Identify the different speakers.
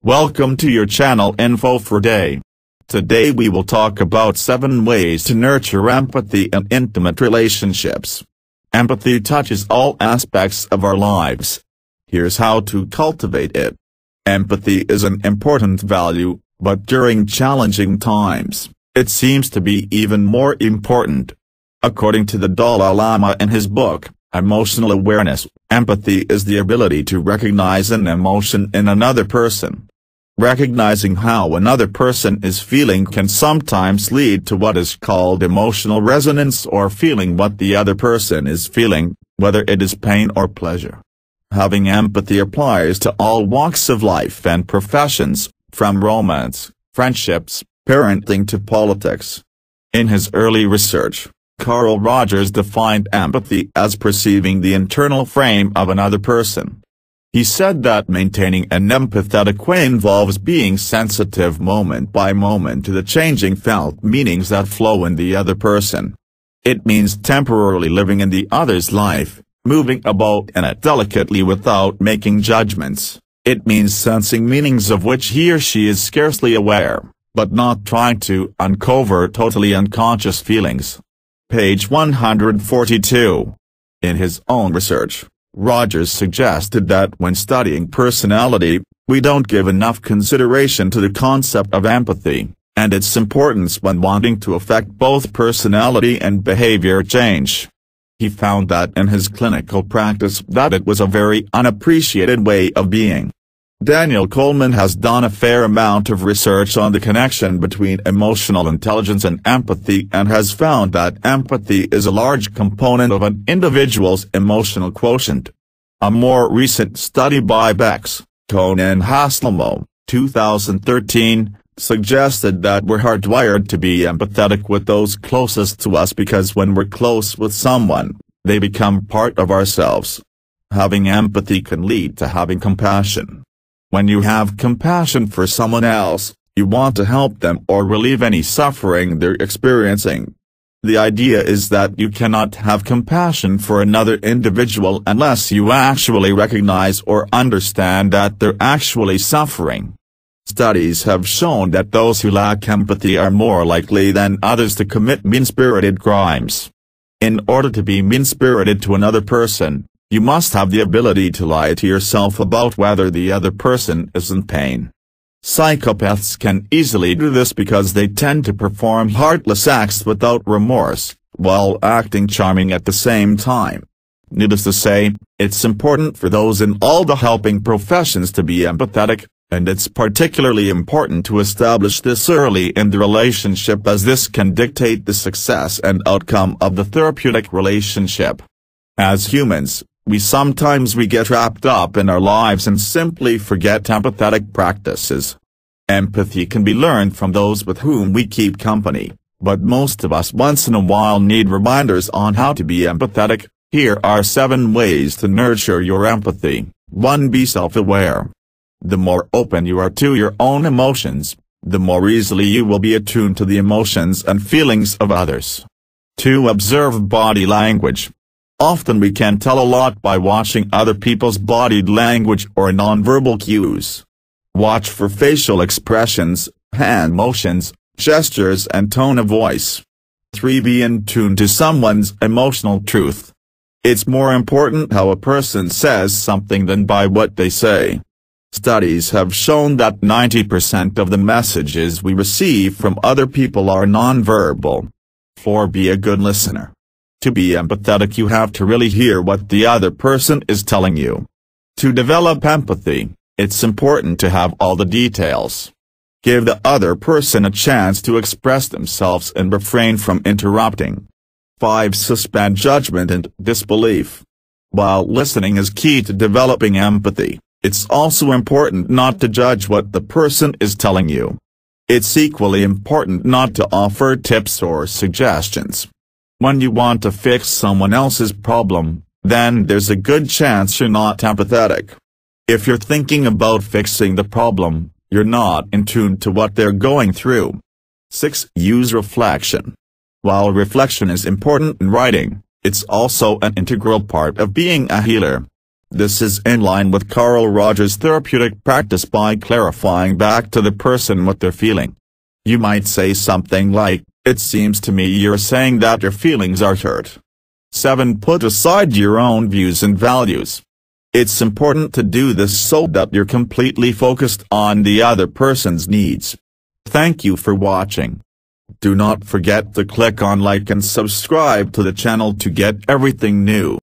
Speaker 1: Welcome to your channel Info for Day. Today we will talk about 7 ways to nurture empathy in intimate relationships. Empathy touches all aspects of our lives. Here's how to cultivate it. Empathy is an important value, but during challenging times, it seems to be even more important. According to the Dalai Lama in his book, Emotional Awareness, empathy is the ability to recognize an emotion in another person. Recognizing how another person is feeling can sometimes lead to what is called emotional resonance, or feeling what the other person is feeling, whether it is pain or pleasure. Having empathy applies to all walks of life and professions, from romance, friendships, parenting to politics. In his early research, Carl Rogers defined empathy as perceiving the internal frame of another person. He said that maintaining an empathetic way involves being sensitive moment by moment to the changing felt meanings that flow in the other person. It means temporarily living in the other's life, moving about in it delicately without making judgments. It means sensing meanings of which he or she is scarcely aware, but not trying to uncover totally unconscious feelings. Page 142. In his own research, Rogers suggested that when studying personality, we don't give enough consideration to the concept of empathy, and its importance when wanting to affect both personality and behavior change. He found that in his clinical practice that it was a very unappreciated way of being. Daniel Coleman has done a fair amount of research on the connection between emotional intelligence and empathy, and has found that empathy is a large component of an individual's emotional quotient. A more recent study by Bex, Cohn and Hasselmo, 2013, suggested that we're hardwired to be empathetic with those closest to us because when we're close with someone, they become part of ourselves. Having empathy can lead to having compassion. When you have compassion for someone else, you want to help them or relieve any suffering they're experiencing. The idea is that you cannot have compassion for another individual unless you actually recognize or understand that they're actually suffering. Studies have shown that those who lack empathy are more likely than others to commit mean-spirited crimes. In order to be mean-spirited to another person, you must have the ability to lie to yourself about whether the other person is in pain. Psychopaths can easily do this because they tend to perform heartless acts without remorse, while acting charming at the same time. Needless to say, it's important for those in all the helping professions to be empathetic, and it's particularly important to establish this early in the relationship, as this can dictate the success and outcome of the therapeutic relationship. As humans, we sometimes get wrapped up in our lives and simply forget empathetic practices. Empathy can be learned from those with whom we keep company, but most of us once in a while need reminders on how to be empathetic. Here are 7 ways to nurture your empathy. 1. Be self-aware. The more open you are to your own emotions, the more easily you will be attuned to the emotions and feelings of others. 2. Observe body language. Often we can tell a lot by watching other people's body language or nonverbal cues. Watch for facial expressions, hand motions, gestures and tone of voice. 3. Be in tune to someone's emotional truth. It's more important how a person says something than by what they say. Studies have shown that 90% of the messages we receive from other people are nonverbal. 4. Be a good listener. To be empathetic, you have to really hear what the other person is telling you. To develop empathy, it's important to have all the details. Give the other person a chance to express themselves and refrain from interrupting. 5. Suspend judgment and disbelief. While listening is key to developing empathy, it's also important not to judge what the person is telling you. It's equally important not to offer tips or suggestions. When you want to fix someone else's problem, then there's a good chance you're not empathetic. If you're thinking about fixing the problem, you're not in tune to what they're going through. 6. Use reflection. While reflection is important in writing, it's also an integral part of being a healer. This is in line with Carl Rogers' therapeutic practice by clarifying back to the person what they're feeling. You might say something like, "It seems to me you're saying that your feelings are hurt." 7. Put aside your own views and values. It's important to do this so that you're completely focused on the other person's needs. Thank you for watching. Do not forget to click on like and subscribe to the channel to get everything new.